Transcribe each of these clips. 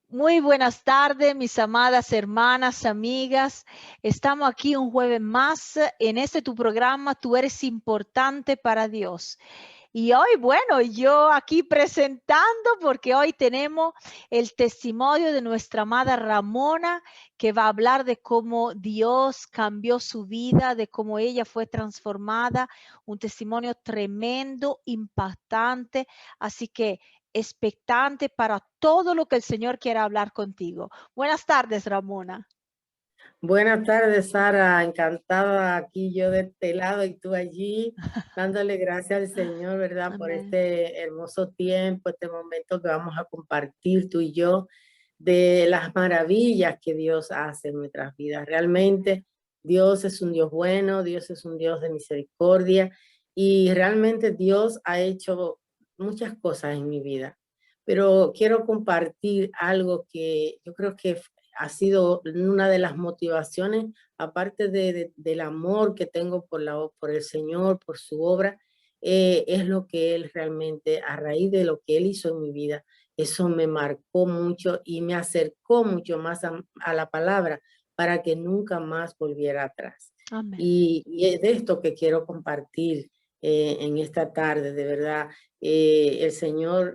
Muy buenas tardes, mis amadas hermanas, amigas. Estamos aquí un jueves más en este tu programa, Tú eres importante para Dios. Y hoy, bueno, yo aquí presentando porque hoy tenemos el testimonio de nuestra amada Ramona, que va a hablar de cómo Dios cambió su vida, de cómo ella fue transformada, un testimonio tremendo, impactante. Así que expectante para todo lo que el Señor quiera hablar contigo. Buenas tardes, Ramona. Buenas tardes, Sara. Encantada aquí yo de este lado y tú allí, dándole gracias al Señor, ¿verdad? Por Amén. este hermoso tiempo, este momento que vamos a compartir tú y yo, de las maravillas que Dios hace en nuestras vidas. Realmente Dios es un Dios bueno, Dios es un Dios de misericordia y realmente Dios ha hecho muchas cosas en mi vida. Pero quiero compartir algo que yo creo que ha sido una de las motivaciones, aparte del amor que tengo por el Señor, por su obra, es lo que Él realmente, a raíz de lo que Él hizo en mi vida, eso me marcó mucho y me acercó mucho más a la palabra para que nunca más volviera atrás. Amén. Y es de esto que quiero compartir en esta tarde, de verdad. El Señor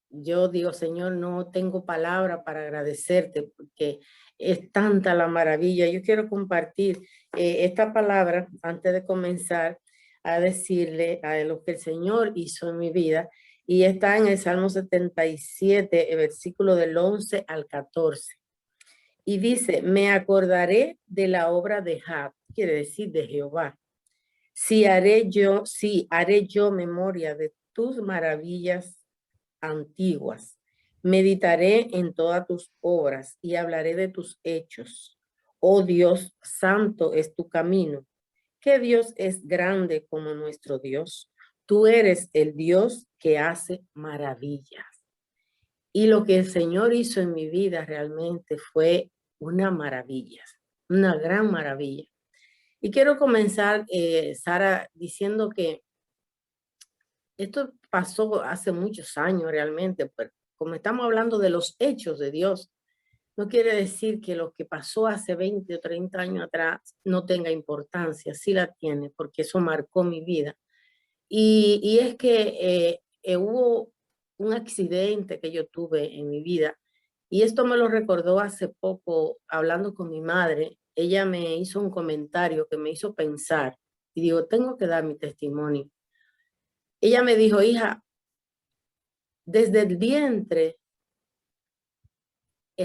yo digo, Señor, no tengo palabra para agradecerte porque es tanta la maravilla. Yo quiero compartir esta palabra antes de comenzar a decirle a lo que el Señor hizo en mi vida. Y está en el Salmo 77, el versículo del 11 al 14. Y dice, me acordaré de la obra de Jah, quiere decir de Jehová. Si haré yo memoria de tus maravillas antiguas. Meditaré en todas tus obras y hablaré de tus hechos. Oh Dios, santo es tu camino. ¿Qué Dios es grande como nuestro Dios? Tú eres el Dios que hace maravillas. Y lo que el Señor hizo en mi vida realmente fue una maravilla, una gran maravilla. Y quiero comenzar, Sara, diciendo que esto pasó hace muchos años realmente, pero como estamos hablando de los hechos de Dios, no quiere decir que lo que pasó hace 20 o 30 años atrás no tenga importancia, sí la tiene, porque eso marcó mi vida. Y es que hubo un accidente que yo tuve en mi vida y esto me lo recordó hace poco hablando con mi madre. Ella me hizo un comentario que me hizo pensar y digo, tengo que dar mi testimonio. Ella me dijo, hija, desde el vientre,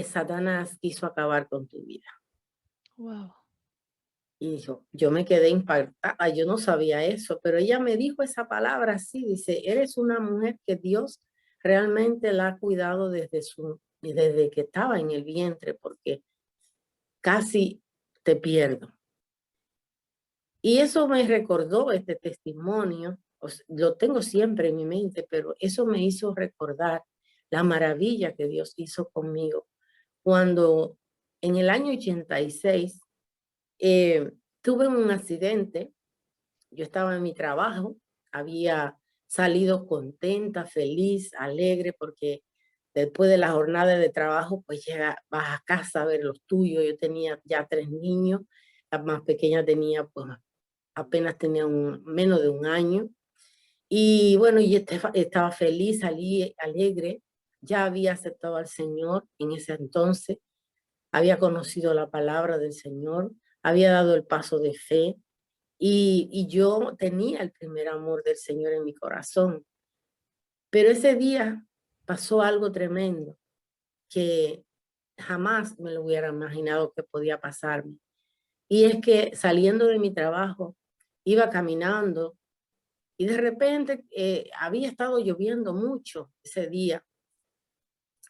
Satanás quiso acabar con tu vida. Wow. Y yo me quedé impactada, yo no sabía eso, pero ella me dijo esa palabra así, dice, eres una mujer que Dios realmente la ha cuidado desde que estaba en el vientre, porque casi te pierdo. Y eso me recordó este testimonio, lo tengo siempre en mi mente, pero eso me hizo recordar la maravilla que Dios hizo conmigo cuando en el año 86 tuve un accidente. Yo estaba en mi trabajo, había salido contenta, feliz, alegre, porque después de la jornada de trabajo, pues vas a casa a ver los tuyos. Yo tenía ya 3 niños, la más pequeña tenía, pues apenas tenía menos de un año. Y bueno, y estaba feliz, salí alegre, ya había aceptado al Señor en ese entonces, había conocido la palabra del Señor, había dado el paso de fe y yo tenía el primer amor del Señor en mi corazón. Pero ese día pasó algo tremendo que jamás me lo hubiera imaginado que podía pasarme. Y es que saliendo de mi trabajo, iba caminando y de repente había estado lloviendo mucho ese día.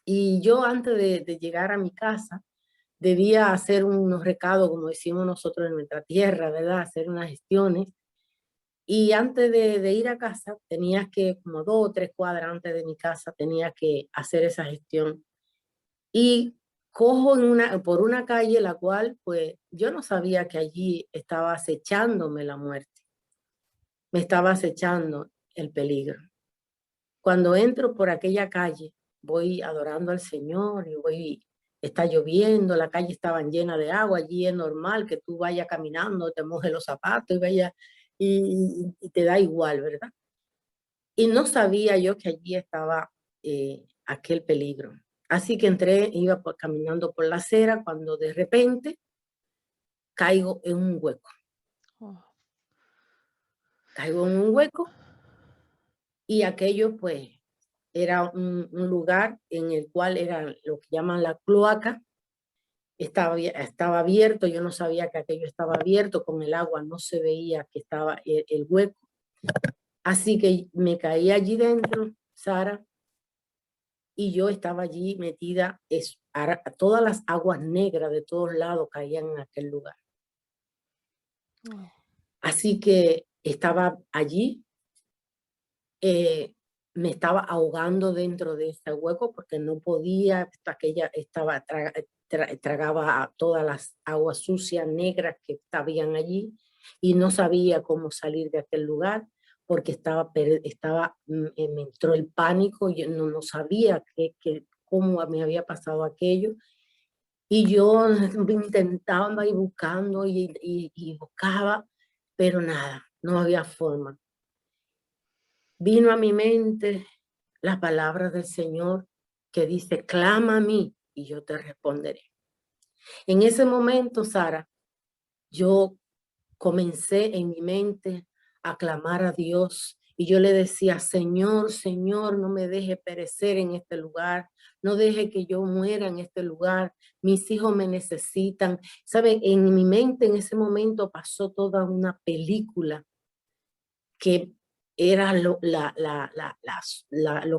Y yo antes de llegar a mi casa, debía hacer unos recados, como decimos nosotros en nuestra tierra, ¿verdad? Hacer unas gestiones. Y antes de ir a casa, tenía que, como 2 o 3 cuadras antes de mi casa, tenía que hacer esa gestión. Y cojo por una calle la cual, pues, yo no sabía que allí estaba acechándome la muerte. Me estaba acechando el peligro. Cuando entro por aquella calle, voy adorando al Señor y voy, está lloviendo, la calle estaba llena de agua, allí es normal que tú vayas caminando, te mojes los zapatos y vayas, y te da igual, ¿verdad? Y no sabía yo que allí estaba aquel peligro. Así que entré, iba caminando por la acera cuando de repente caigo en un hueco. Oh. Caigo en un hueco y aquello pues era un lugar en el cual era lo que llaman la cloaca. Estaba abierto, yo no sabía que aquello estaba abierto, con el agua no se veía que estaba el hueco. Así que me caí allí dentro, Sara, y yo estaba allí metida, todas las aguas negras de todos lados caían en aquel lugar. Oh. Así que estaba allí, me estaba ahogando dentro de ese hueco porque no podía, aquella estaba, tragaba todas las aguas sucias, negras que estaban allí y no sabía cómo salir de aquel lugar porque me entró el pánico, yo no sabía cómo me había pasado aquello. Y yo intentaba ir buscando y buscaba, pero nada, no había forma. Vino a mi mente la palabra del Señor que dice, clama a mí y yo te responderé. En ese momento, Sara, yo comencé en mi mente a clamar a Dios y yo le decía, Señor, Señor, no me deje perecer en este lugar, no deje que yo muera en este lugar, mis hijos me necesitan. ¿Saben? En mi mente en ese momento pasó toda una película que era lo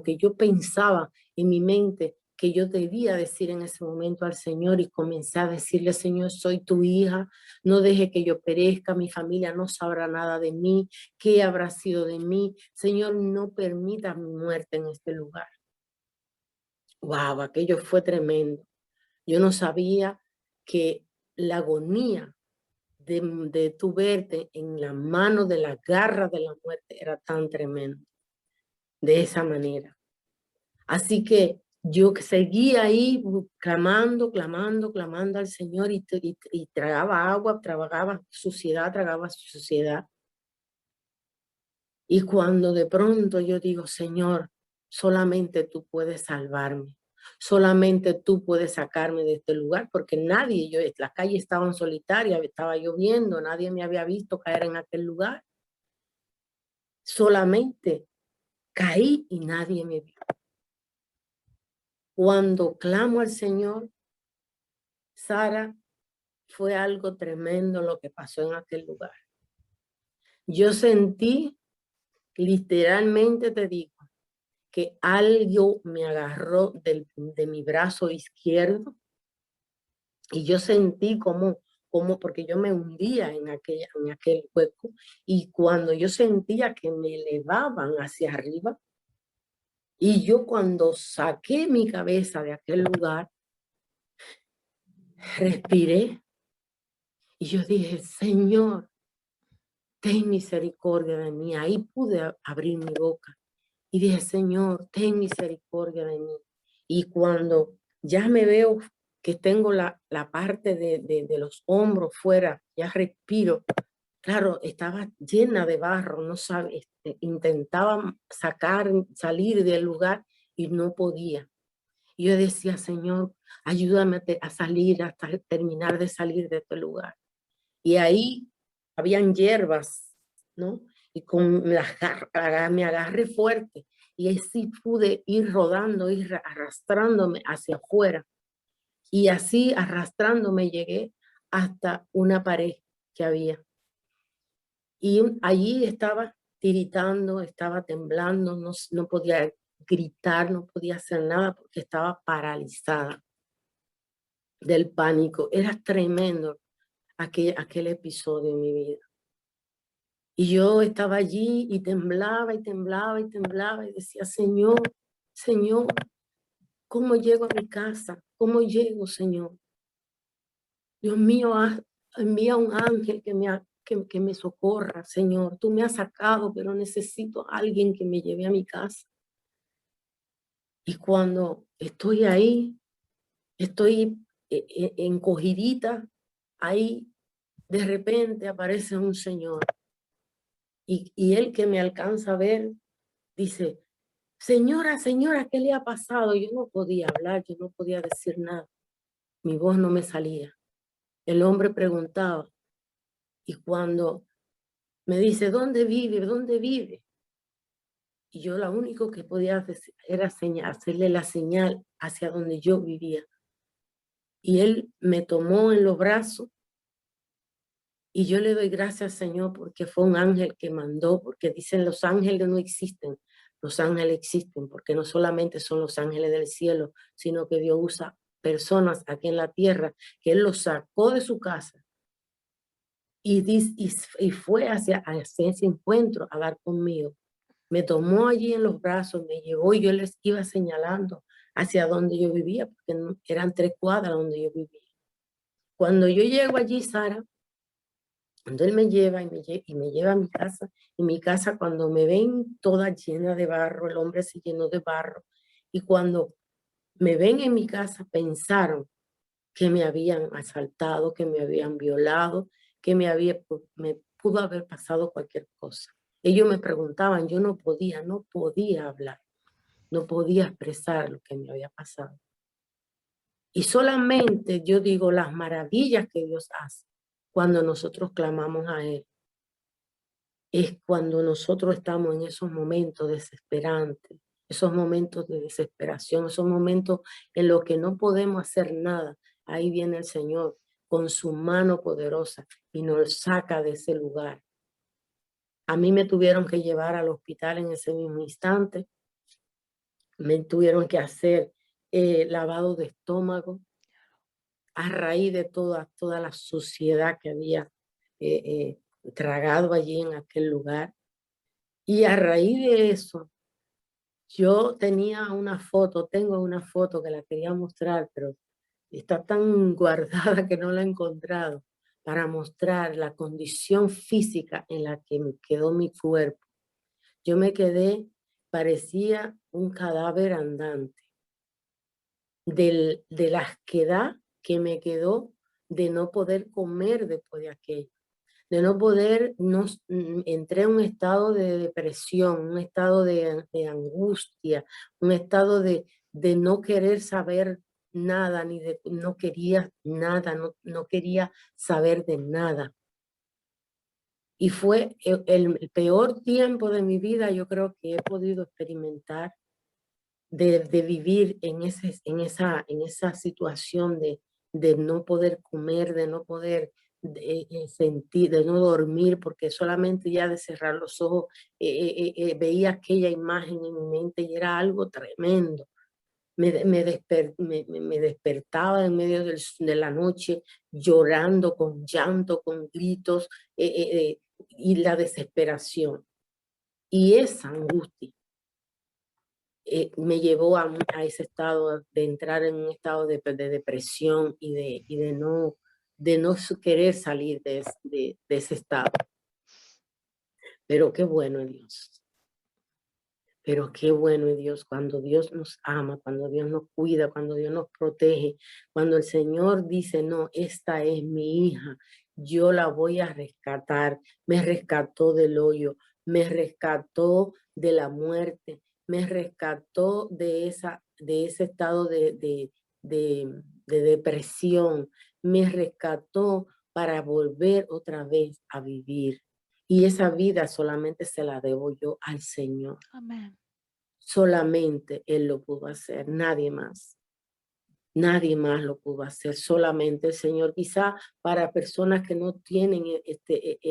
que yo pensaba en mi mente que yo debía decir en ese momento al Señor y comencé a decirle, Señor, soy tu hija, no deje que yo perezca, mi familia no sabrá nada de mí, ¿qué habrá sido de mí? Señor, no permita mi muerte en este lugar. Wow, aquello fue tremendo. Yo no sabía que la agonía de tu verte en la mano de la garra de la muerte era tan tremendo, de esa manera. Así que yo seguía ahí clamando, clamando, clamando al Señor y tragaba agua, tragaba suciedad. Y cuando de pronto yo digo, Señor, solamente tú puedes salvarme. Solamente tú puedes sacarme de este lugar, porque nadie, las calles estaban solitarias, estaba lloviendo, nadie me había visto caer en aquel lugar. Solamente caí y nadie me vio. Cuando clamo al Señor, Sara, fue algo tremendo lo que pasó en aquel lugar. Yo sentí, literalmente te digo, que algo me agarró de mi brazo izquierdo y yo sentí como porque yo me hundía en aquel hueco y cuando yo sentía que me elevaban hacia arriba y yo cuando saqué mi cabeza de aquel lugar, respiré y yo dije, Señor, ten misericordia de mí. Ahí pude abrir mi boca y dije, Señor, ten misericordia de mí. Y cuando ya me veo que tengo la parte de los hombros fuera, ya respiro. Claro, estaba llena de barro, no sabe, intentaba salir del lugar y no podía. Y yo decía, Señor, ayúdame a salir, hasta terminar de salir de este lugar. Y ahí habían hierbas, ¿no? Y me agarré fuerte y así pude ir rodando, ir arrastrándome hacia afuera. Y así arrastrándome llegué hasta una pared que había. Y allí estaba tiritando, estaba temblando, no podía gritar, no podía hacer nada porque estaba paralizada del pánico. Era tremendo aquel episodio en mi vida. Y yo estaba allí y temblaba y temblaba y temblaba y decía, Señor, Señor, ¿cómo llego a mi casa? ¿Cómo llego, Señor? Dios mío, envía un ángel que me socorra, Señor. Tú me has sacado, pero necesito a alguien que me lleve a mi casa. Y cuando estoy ahí, estoy encogidita, ahí de repente aparece un señor. Y él que me alcanza a ver, dice, señora, señora, ¿qué le ha pasado? Yo no podía hablar, yo no podía decir nada. Mi voz no me salía. El hombre preguntaba. Y cuando me dice, ¿dónde vive? ¿Dónde vive? Y yo lo único que podía hacer era hacerle la señal hacia donde yo vivía. Y él me tomó en los brazos y yo le doy gracias, Señor, porque fue un ángel que mandó, porque dicen los ángeles no existen. Los ángeles existen porque no solamente son los ángeles del cielo, sino que Dios usa personas aquí en la tierra, que Él los sacó de su casa y fue hacia ese encuentro a dar conmigo. Me tomó allí en los brazos, me llevó y yo les iba señalando hacia donde yo vivía, porque eran 3 cuadras donde yo vivía. Cuando yo llego allí, Sara, cuando él me lleva y me lleva a mi casa, en mi casa cuando me ven toda llena de barro, el hombre se llenó de barro, y cuando me ven en mi casa pensaron que me habían asaltado, que me habían violado, que me pudo haber pasado cualquier cosa. Ellos me preguntaban, yo no podía hablar, no podía expresar lo que me había pasado. Y solamente yo digo las maravillas que Dios hace cuando nosotros clamamos a Él. Es cuando nosotros estamos en esos momentos desesperantes, esos momentos de desesperación, esos momentos en los que no podemos hacer nada. Ahí viene el Señor con su mano poderosa y nos saca de ese lugar. A mí me tuvieron que llevar al hospital en ese mismo instante. Me tuvieron que hacer lavado de estómago a raíz de toda la suciedad que había tragado allí en aquel lugar. Y a raíz de eso, yo tenía una foto, tengo una foto que la quería mostrar, pero está tan guardada que no la he encontrado, para mostrar la condición física en la que me quedó mi cuerpo. Yo me quedé, parecía un cadáver andante, de la asquedad que me quedó de no poder comer después de aquello. De no poder, entré en un estado de depresión, un estado de angustia, un estado de no querer saber nada, no quería nada, no quería saber de nada. Y fue el peor tiempo de mi vida, yo creo que he podido experimentar, de vivir en esa situación de no poder comer, de no poder sentir, de no dormir, porque solamente ya de cerrar los ojos veía aquella imagen en mi mente y era algo tremendo. Me despertaba en medio de la noche llorando, con llanto, con gritos y la desesperación. Y esa angustia me llevó a ese estado, de entrar en un estado de depresión y de no querer salir de ese estado. Pero qué bueno es Dios. Pero qué bueno es Dios cuando Dios nos ama, cuando Dios nos cuida, cuando Dios nos protege, cuando el Señor dice, no, esta es mi hija, yo la voy a rescatar. Me rescató del hoyo, me rescató de la muerte, me rescató de ese estado de depresión, me rescató para volver otra vez a vivir. Y esa vida solamente se la debo yo al Señor. Amén. Solamente Él lo pudo hacer, nadie más. Nadie más lo pudo hacer, solamente el Señor. Quizá para personas que no tienen,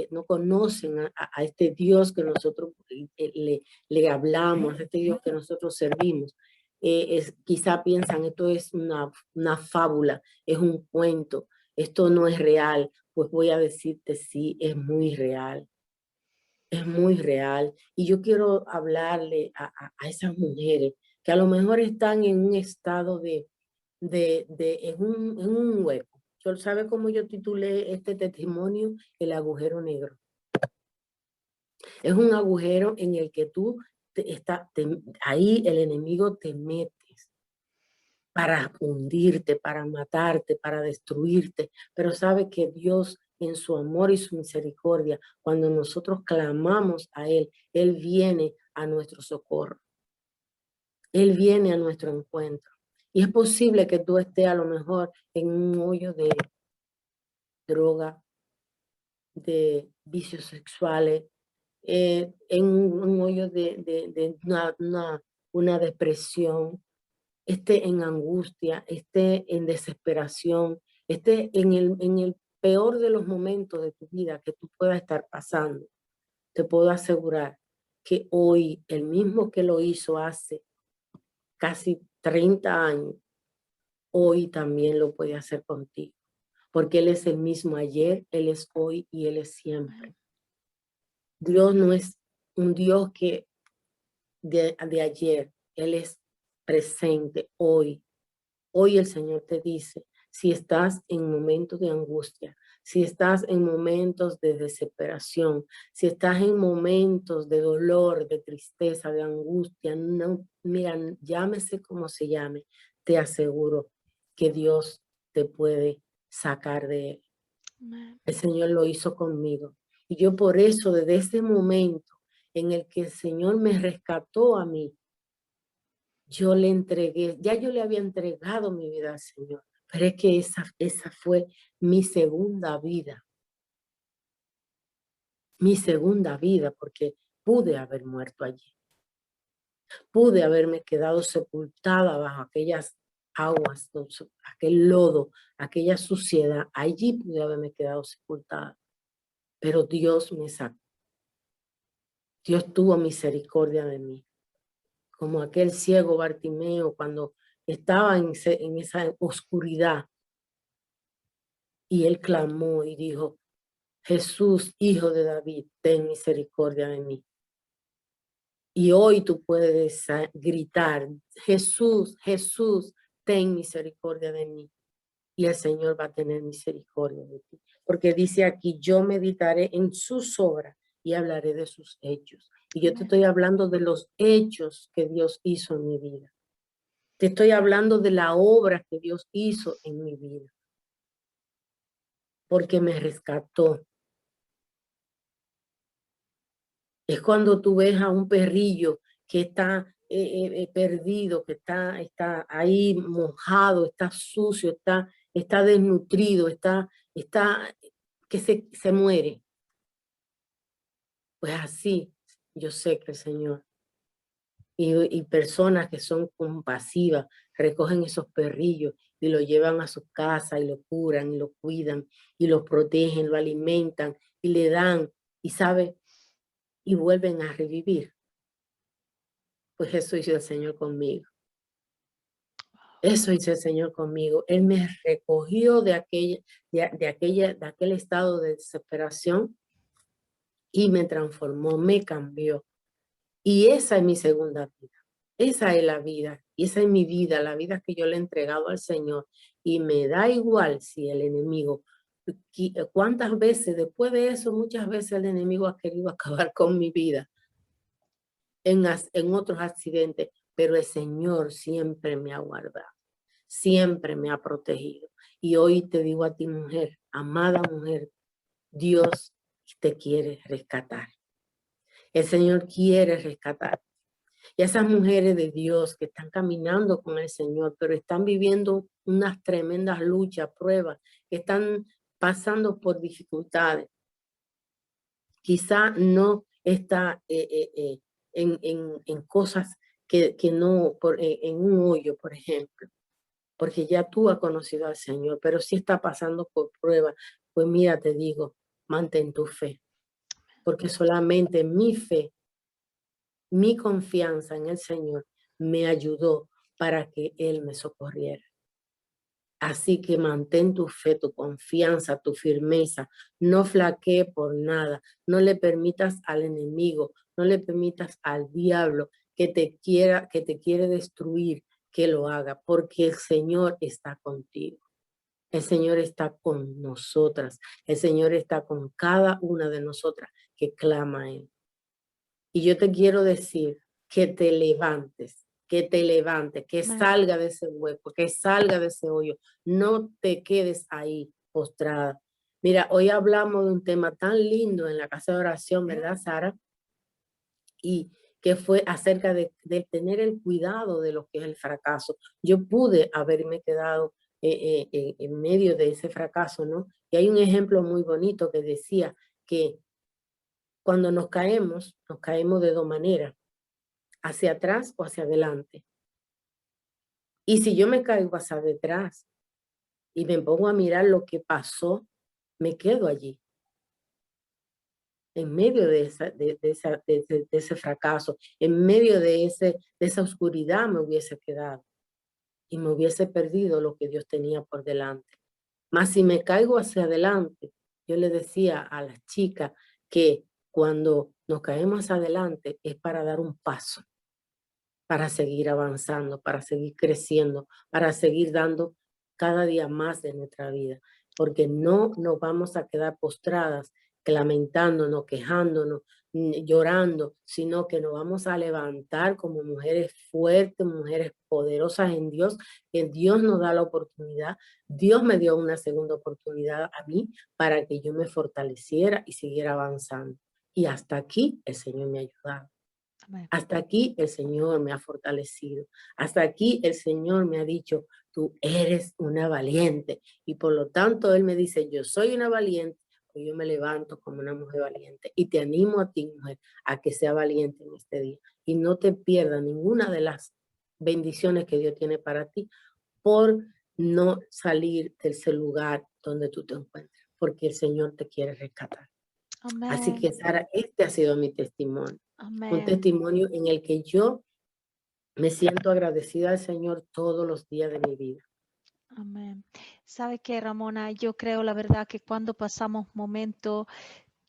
no conocen a este Dios que nosotros le hablamos, a este Dios que nosotros servimos, quizá piensan esto es una fábula, es un cuento, esto no es real. Pues voy a decirte, sí, es muy real. Es muy real. Y yo quiero hablarle a esas mujeres que a lo mejor están en un estado en un hueco. ¿Sabe cómo yo titulé este testimonio? El agujero negro. Es un agujero en el que ahí el enemigo te mete para hundirte, para matarte, para destruirte. Pero sabe que Dios, en su amor y su misericordia, cuando nosotros clamamos a Él, Él viene a nuestro socorro. Él viene a nuestro encuentro. Y es posible que tú estés a lo mejor en un hoyo de droga, de vicios sexuales, en un hoyo de una depresión, esté en angustia, esté en desesperación, esté en el peor de los momentos de tu vida que tú puedas estar pasando. Te puedo asegurar que hoy, el mismo que lo hizo hace casi 30 años, hoy también lo puede hacer contigo. Porque Él es el mismo ayer, Él es hoy y Él es siempre. Dios no es un Dios que de ayer, Él es presente hoy. Hoy el Señor te dice, si estás en momentos de angustia, si estás en momentos de desesperación, si estás en momentos de dolor, de tristeza, de angustia, no, mira, llámese como se llame, te aseguro que Dios te puede sacar de él. El Señor lo hizo conmigo. Y yo por eso, desde ese momento en el que el Señor me rescató a mí, yo le entregué, ya yo le había entregado mi vida al Señor, pero es que esa fue mi segunda vida, porque pude haber muerto allí. Pude haberme quedado sepultada bajo aquellas aguas, aquel lodo, aquella suciedad. Allí pude haberme quedado sepultada, pero Dios me sacó. Dios tuvo misericordia de mí. Como aquel ciego Bartimeo cuando estaba en esa oscuridad y él clamó y dijo, Jesús, hijo de David, ten misericordia de mí. Y hoy tú puedes gritar, Jesús, Jesús, ten misericordia de mí. Y el Señor va a tener misericordia de ti. Porque dice aquí, yo meditaré en sus obras y hablaré de sus hechos. Y yo te estoy hablando de los hechos que Dios hizo en mi vida. Te estoy hablando de la obra que Dios hizo en mi vida. Porque me rescató. Es cuando tú ves a un perrillo que está perdido, que está ahí mojado, está sucio, está desnutrido, que se muere. Pues así yo sé que el Señor y personas que son compasivas recogen esos perrillos y los llevan a su casa y lo curan y lo cuidan y los protegen, lo alimentan y le dan y sabe y vuelven a revivir. Pues eso hizo el Señor conmigo. Eso hizo el Señor conmigo. Él me recogió de aquel estado de desesperación y me transformó, me cambió. Y esa es mi segunda vida. Esa es la vida. Y esa es mi vida, la vida que yo le he entregado al Señor. Y me da igual si el enemigo, cuántas veces después de eso, muchas veces el enemigo ha querido acabar con mi vida en otros accidentes, pero el Señor siempre me ha guardado, siempre me ha protegido. Y hoy te digo a ti, mujer, amada mujer, Dios te quiere rescatar. El Señor quiere rescatar. Y esas mujeres de Dios que están caminando con el Señor, pero están viviendo unas tremendas luchas, pruebas, que están pasando por dificultades. Quizá no está en cosas que no, en un hoyo, por ejemplo, porque ya tú has conocido al Señor, pero si está pasando por pruebas, pues mira, te digo, mantén tu fe, porque solamente mi fe, mi confianza en el Señor me ayudó para que Él me socorriera. Así que mantén tu fe, tu confianza, tu firmeza. No flaquee por nada. No le permitas al enemigo, no le permitas al diablo que te quiere destruir, que lo haga, porque el Señor está contigo. El Señor está con nosotras. El Señor está con cada una de nosotras que clama a Él. Y yo te quiero decir que te levantes, que te levante, que Amén. salga de ese hueco, que salga de ese hoyo. No te quedes ahí postrada. Mira, hoy hablamos de un tema tan lindo en la casa de oración, ¿verdad, Sara? Y que fue acerca de tener el cuidado de lo que es el fracaso. Yo pude haberme quedado en medio de ese fracaso, ¿no? Y hay un ejemplo muy bonito que decía que cuando nos caemos de dos maneras, hacia atrás o hacia adelante. Y si yo me caigo hacia detrás y me pongo a mirar lo que pasó, me quedo allí, en medio de ese fracaso, en medio de esa oscuridad me hubiese quedado y me hubiese perdido lo que Dios tenía por delante. Mas si me caigo hacia adelante, yo le decía a las chicas que cuando nos caemos hacia adelante es para dar un paso, para seguir avanzando, para seguir creciendo, para seguir dando cada día más de nuestra vida, porque no nos vamos a quedar postradas, lamentándonos, quejándonos, llorando, sino que nos vamos a levantar como mujeres fuertes, mujeres poderosas en Dios, que Dios nos da la oportunidad. Dios me dio una segunda oportunidad a mí para que yo me fortaleciera y siguiera avanzando. Y hasta aquí el Señor me ha ayudado. Amén. Hasta aquí el Señor me ha fortalecido. Hasta aquí el Señor me ha dicho, tú eres una valiente. Y por lo tanto, Él me dice, yo soy una valiente, pues yo me levanto como una mujer valiente. Y te animo a ti, mujer, a que sea valiente en este día. Y no te pierdas ninguna de las bendiciones que Dios tiene para ti por no salir de ese lugar donde tú te encuentras, porque el Señor te quiere rescatar. Así Amén. que, Sara, este ha sido mi testimonio. Un Amén. testimonio en el que yo me siento agradecida al Señor todos los días de mi vida. Amén. ¿Sabe qué, Ramona? Yo creo la verdad que cuando pasamos momentos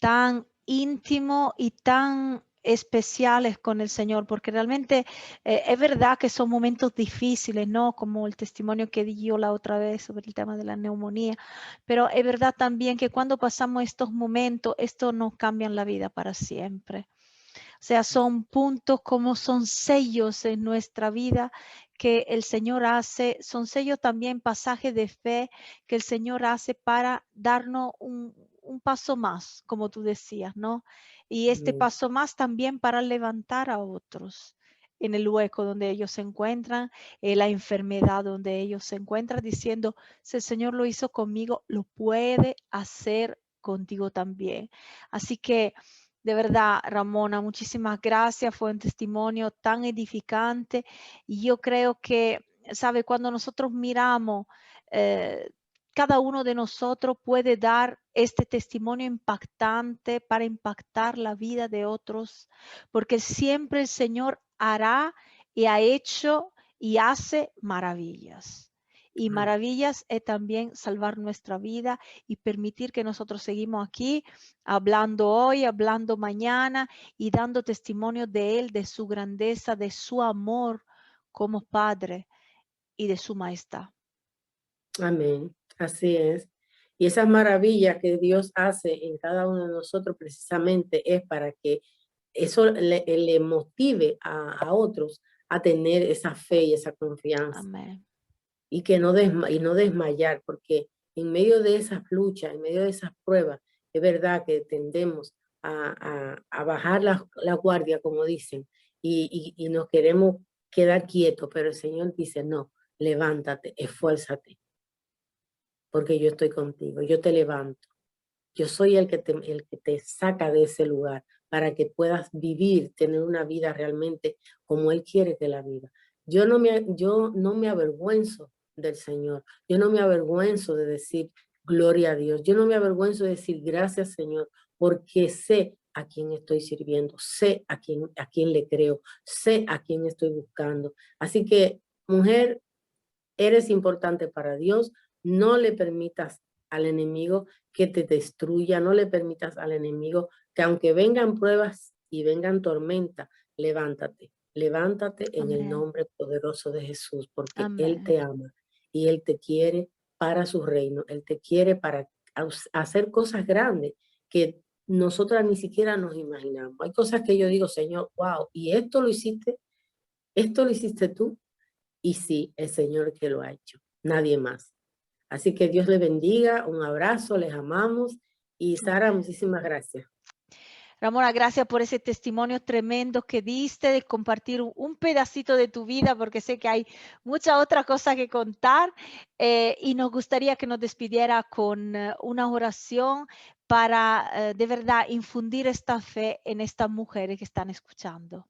tan íntimos y tan especiales con el Señor, porque realmente es verdad que son momentos difíciles, ¿no? Como el testimonio que di yo la otra vez sobre el tema de la neumonía, pero es verdad también que cuando pasamos estos momentos, esto nos cambia la vida para siempre. O sea, son puntos como son sellos en nuestra vida que el Señor hace, son sellos también, pasajes de fe que el Señor hace para darnos un paso más, como tú decías, ¿no? Y este Amén. paso más también para levantar a otros en el hueco donde ellos se encuentran, en la enfermedad donde ellos se encuentran, diciendo, si el Señor lo hizo conmigo, lo puede hacer contigo también. Así que de verdad, Ramona, muchísimas gracias. Fue un testimonio tan edificante y yo creo que, sabe, cuando nosotros miramos, eh, cada uno de nosotros puede dar este testimonio impactante para impactar la vida de otros, porque siempre el Señor hará y ha hecho y hace maravillas. Y maravillas es también salvar nuestra vida y permitir que nosotros seguimos aquí hablando hoy, hablando mañana y dando testimonio de Él, de su grandeza, de su amor como Padre y de su majestad. Amén. Así es. Y esas maravillas que Dios hace en cada uno de nosotros precisamente es para que eso le motive a otros a tener esa fe y esa confianza. Amén. Y que no desmayar, porque en medio de esas luchas, en medio de esas pruebas, es verdad que tendemos a bajar la guardia, como dicen, y nos queremos quedar quietos, pero el Señor dice, no, levántate, esfuérzate, porque yo estoy contigo, yo te levanto. Yo soy el que te saca de ese lugar para que puedas vivir, tener una vida realmente como Él quiere que la viva. Yo no me avergüenzo del Señor. Yo no me avergüenzo de decir gloria a Dios. Yo no me avergüenzo de decir gracias, Señor, porque sé a quién estoy sirviendo, sé a quién le creo, sé a quién estoy buscando. Así que, mujer, eres importante para Dios. No le permitas al enemigo que te destruya. No le permitas al enemigo que aunque vengan pruebas y vengan tormentas, levántate. Levántate en el Amén. nombre poderoso de Jesús, porque Él Amén. te ama y Él te quiere para su reino. Él te quiere para hacer cosas grandes que nosotras ni siquiera nos imaginamos. Hay cosas que yo digo, Señor, wow, y esto lo hiciste. esto lo hiciste tú, y sí, el Señor que lo ha hecho, nadie más. Así que Dios les bendiga, un abrazo, les amamos, y Sara, Amén. muchísimas gracias. Ramona, gracias por ese testimonio tremendo que diste de compartir un pedacito de tu vida, porque sé que hay mucha otra cosa que contar y nos gustaría que nos despidiera con una oración para de verdad infundir esta fe en estas mujeres que están escuchando.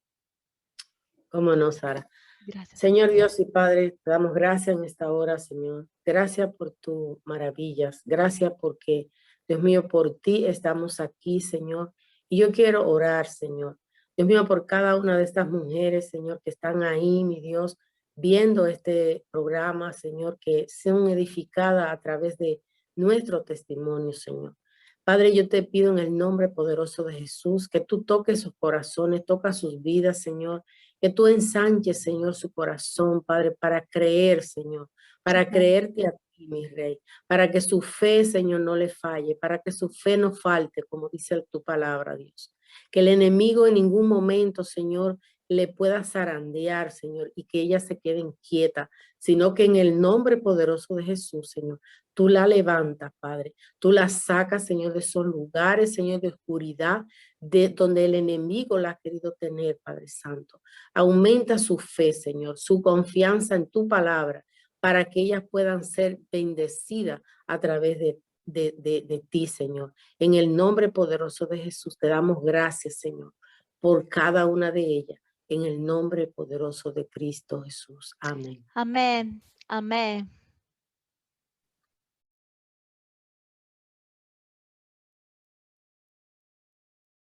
¿Cómo no, Sara? Gracias. Señor Dios y Padre, te damos gracias en esta hora, Señor. Gracias por tus maravillas. Gracias porque, Dios mío, por ti estamos aquí, Señor. Y yo quiero orar, Señor. Dios mío, por cada una de estas mujeres, Señor, que están ahí, mi Dios, viendo este programa, Señor, que sean edificadas a través de nuestro testimonio, Señor. Padre, yo te pido en el nombre poderoso de Jesús que tú toques sus corazones, toca sus vidas, Señor, que tú ensanches, Señor, su corazón, Padre, para creer, Señor, para Amén. creerte a ti, mi Rey, para que su fe, Señor, no le falle, para que su fe no falte, como dice tu palabra, Dios. Que el enemigo en ningún momento, Señor, le pueda zarandear, Señor, y que ella se quede inquieta, sino que en el nombre poderoso de Jesús, Señor, tú la levantas, Padre, tú la sacas, Señor, de esos lugares, Señor, de oscuridad, de donde el enemigo la ha querido tener, Padre Santo. Aumenta su fe, Señor, su confianza en tu palabra, para que ellas puedan ser bendecidas a través de ti, Señor. En el nombre poderoso de Jesús, te damos gracias, Señor, por cada una de ellas. En el nombre poderoso de Cristo Jesús. Amén. Amén. Amén.